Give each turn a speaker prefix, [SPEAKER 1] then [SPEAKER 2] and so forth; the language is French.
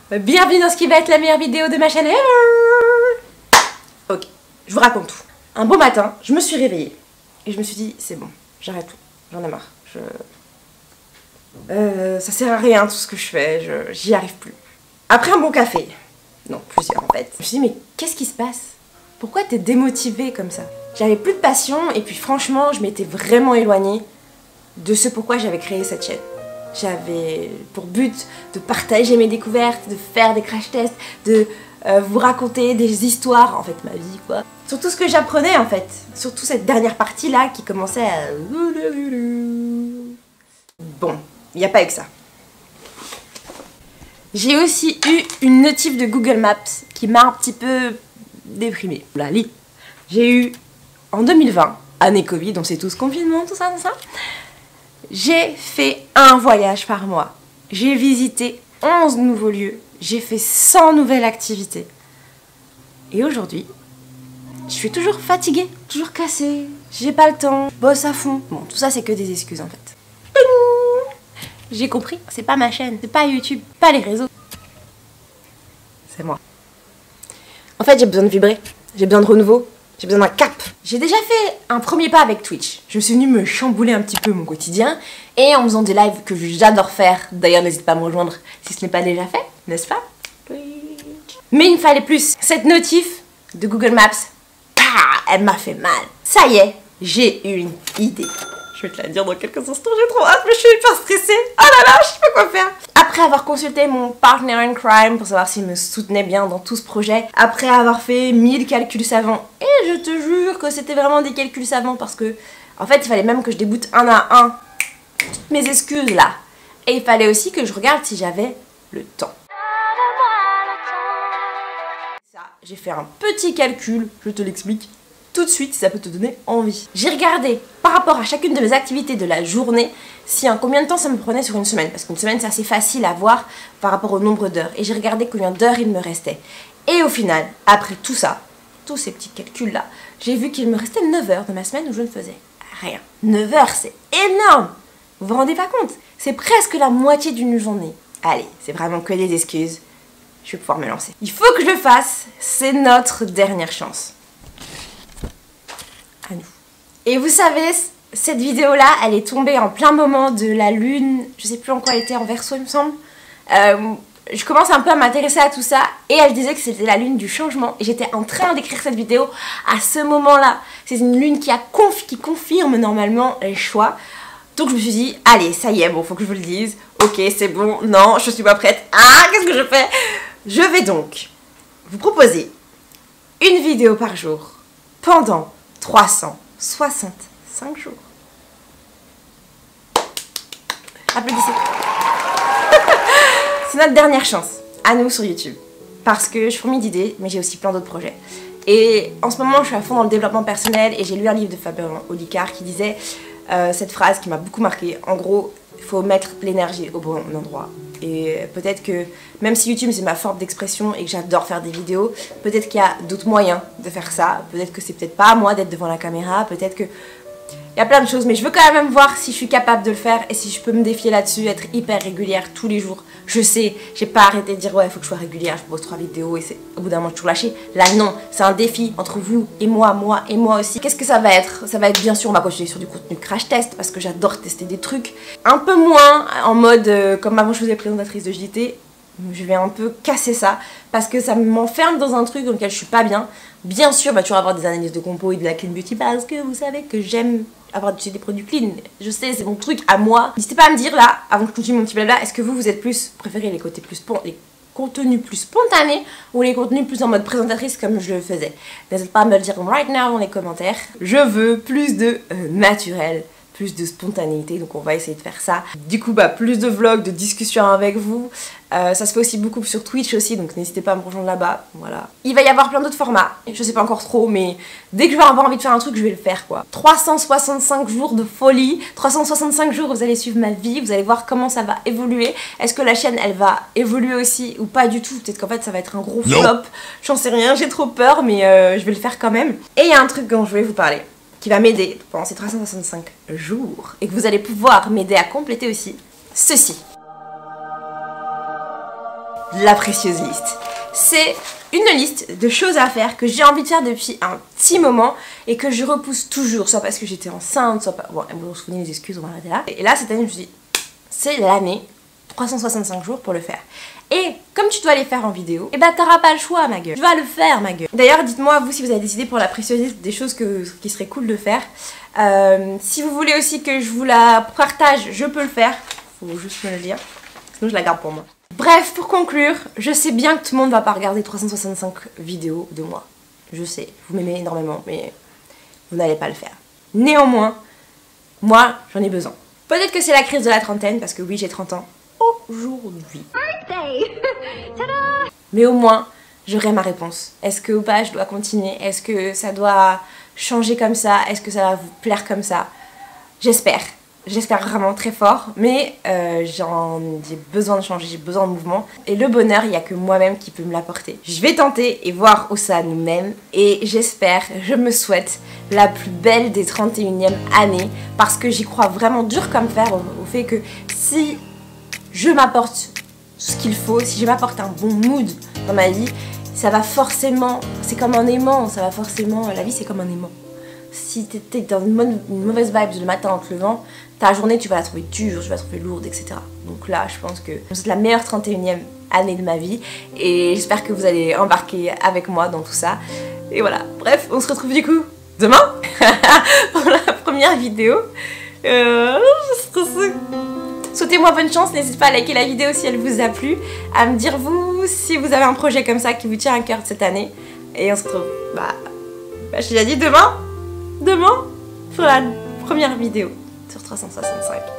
[SPEAKER 1] Bienvenue dans ce qui va être la meilleure vidéo de ma chaîne. Ok, je vous raconte tout. Un beau matin, je me suis réveillée et je me suis dit c'est bon, j'arrête tout, j'en ai marre. Ça sert à rien tout ce que je fais, j'y arrive plus. Après un bon café, non plusieurs en fait, je me suis dit mais qu'est-ce qui se passe? Pourquoi t'es démotivée comme ça? J'avais plus de passion et puis franchement je m'étais vraiment éloignée de ce pourquoi j'avais créé cette chaîne. J'avais pour but de partager mes découvertes, de faire des crash tests, de vous raconter des histoires, en fait ma vie quoi. Sur tout ce que j'apprenais en fait, surtout cette dernière partie là qui commençait à... Bon, il n'y a pas eu que ça. J'ai aussi eu une notif de Google Maps qui m'a un petit peu déprimée. La lit. J'ai eu en 2020, année Covid, on sait tous confinement, tout ça. J'ai fait un voyage par mois. J'ai visité 11 nouveaux lieux. J'ai fait 100 nouvelles activités. Et aujourd'hui, je suis toujours fatiguée, toujours cassée. J'ai pas le temps, je bosse à fond. Bon, tout ça c'est que des excuses en fait. J'ai compris, c'est pas ma chaîne, c'est pas YouTube, pas les réseaux. C'est moi. En fait, j'ai besoin de vibrer, j'ai besoin de renouveau, j'ai besoin d'un cap. J'ai déjà fait un premier pas avec Twitch. Je me suis venue me chambouler un petit peu mon quotidien et en faisant des lives que j'adore faire. D'ailleurs, n'hésite pas à me rejoindre si ce n'est pas déjà fait, n'est-ce pas? Mais il me fallait plus. Cette notif de Google Maps, elle m'a fait mal. Ça y est, j'ai une idée. Je vais te la dire dans quelques instants, j'ai trop hâte, mais je suis hyper stressée. Oh là là, je sais pas quoi faire. Après avoir consulté mon partner in crime pour savoir s'il me soutenait bien dans tout ce projet, après avoir fait 1000 calculs savants, et je te jure que c'était vraiment des calculs savants parce que, en fait, il fallait même que je déboute un à un toutes mes excuses là. Et il fallait aussi que je regarde si j'avais le temps. Ça, j'ai fait un petit calcul, je te l'explique tout de suite si ça peut te donner envie. J'ai regardé par rapport à chacune de mes activités de la journée si combien de temps ça me prenait sur une semaine, parce qu'une semaine c'est assez facile à voir par rapport au nombre d'heures, et j'ai regardé combien d'heures il me restait. Et au final, après tout ça, tous ces petits calculs là, j'ai vu qu'il me restait 9 heures de ma semaine où je ne faisais rien. 9 heures, c'est énorme! Vous vous rendez pas compte? C'est presque la moitié d'une journée. Allez, c'est vraiment que des excuses, je vais pouvoir me lancer. Il faut que je le fasse, c'est notre dernière chance. À nous. Et vous savez, cette vidéo là elle est tombée en plein moment de la lune, je sais plus en quoi elle était, en Verseau il me semble. Je commence un peu à m'intéresser à tout ça et elle disait que c'était la lune du changement et j'étais en train d'écrire cette vidéo à ce moment là. C'est une lune qui confirme normalement les choix. Donc je me suis dit allez ça y est, bon faut que je vous le dise. Ok c'est bon, non je suis pas prête. Ah qu'est-ce que je fais? Je vais donc vous proposer une vidéo par jour pendant 365 jours. Applaudissez. C'est notre dernière chance, à nous sur YouTube. Parce que je fourmille d'idées, mais j'ai aussi plein d'autres projets. Et en ce moment, je suis à fond dans le développement personnel et j'ai lu un livre de Fabien Olicard qui disait cette phrase qui m'a beaucoup marquée. En gros, il faut mettre l'énergie au bon endroit. Et peut-être que, même si YouTube c'est ma forme d'expression et que j'adore faire des vidéos, peut-être qu'il y a d'autres moyens de faire ça. Peut-être que c'est peut-être pas à moi d'être devant la caméra, peut-être que... Il y a plein de choses, mais je veux quand même voir si je suis capable de le faire et si je peux me défier là-dessus, être hyper régulière tous les jours. Je sais, j'ai pas arrêté de dire ouais, il faut que je sois régulière, je pose 3 vidéos et c'est au bout d'un moment, je suis toujours lâchée. Là, non, c'est un défi entre vous et moi aussi. Qu'est-ce que ça va être? Ça va être bien sûr, on va continuer sur du contenu crash test parce que j'adore tester des trucs. Un peu moins en mode, comme avant je faisais présentatrice de JT, je vais un peu casser ça parce que ça m'enferme dans un truc dans lequel je suis pas bien. Bien sûr, bah, tu vas avoir des analyses de compo et de la clean beauty parce que vous savez que j'aime avoir des produits clean. Je sais, c'est mon truc à moi. N'hésitez pas à me dire là, avant que je continue mon petit blabla, est-ce que vous êtes plus préférez les contenus plus spontanés ou les contenus plus en mode présentatrice comme je le faisais? N'hésitez pas à me le dire right now dans les commentaires. Je veux plus de naturel, plus de spontanéité, donc on va essayer de faire ça. Du coup, bah, plus de vlogs, de discussions avec vous. Ça se fait aussi beaucoup sur Twitch aussi, donc n'hésitez pas à me rejoindre là-bas, voilà. Il va y avoir plein d'autres formats, je sais pas encore trop, mais dès que je vais avoir envie de faire un truc, je vais le faire, quoi. 365 jours de folie, 365 jours, vous allez suivre ma vie, vous allez voir comment ça va évoluer. Est-ce que la chaîne, elle va évoluer aussi, ou pas du tout? Peut-être qu'en fait, ça va être un gros flop, j'en sais rien, j'ai trop peur, mais je vais le faire quand même. Et il y a un truc dont je voulais vous parler, qui va m'aider pendant ces 365 jours, et que vous allez pouvoir m'aider à compléter aussi, ceci. la précieuse liste. C'est une liste de choses à faire que j'ai envie de faire depuis un petit moment et que je repousse toujours, soit parce que j'étais enceinte, soit pas... Bon, vous vous souvenez des excuses, on va arrêter là. Et là, cette année, je me suis dit, c'est l'année, 365 jours pour le faire. Et comme tu dois les faire en vidéo, et bah t'auras pas le choix, ma gueule. Tu vas le faire, ma gueule. D'ailleurs, dites-moi, vous, si vous avez des idées pour la précieuse liste, des choses qui seraient cool de faire. Si vous voulez aussi que je vous la partage, je peux le faire. Faut juste me le dire. Sinon, je la garde pour moi. Bref, pour conclure, je sais bien que tout le monde va pas regarder 365 vidéos de moi. Je sais, vous m'aimez énormément, mais vous n'allez pas le faire. Néanmoins, moi, j'en ai besoin. Peut-être que c'est la crise de la trentaine, parce que oui, j'ai 30 ans aujourd'hui. Mais au moins, j'aurai ma réponse. Est-ce que ou pas je dois continuer? Est-ce que ça doit changer comme ça? Est-ce que ça va vous plaire comme ça? J'espère. J'espère vraiment très fort, mais j'ai besoin de changer, j'ai besoin de mouvement. Et le bonheur, il n'y a que moi-même qui peut me l'apporter. Je vais tenter et voir où ça nous mène. Et j'espère, je me souhaite la plus belle des 31e années. Parce que j'y crois vraiment dur comme fer au fait que si je m'apporte ce qu'il faut, si je m'apporte un bon mood dans ma vie, ça va forcément, c'est comme un aimant, ça va forcément, la vie c'est comme un aimant. Si t'es dans une mauvaise vibe le matin en te levant, ta journée tu vas la trouver dure, tu vas la trouver lourde, etc. Donc là je pense que c'est la meilleure 31e année de ma vie et j'espère que vous allez embarquer avec moi dans tout ça. Et voilà, bref, on se retrouve du coup demain pour la première vidéo. Souhaitez-moi bonne chance, n'hésitez pas à liker la vidéo si elle vous a plu, à me dire vous si vous avez un projet comme ça qui vous tient à cœur cette année. Et on se retrouve, je l'ai dit demain pour la première vidéo sur 365.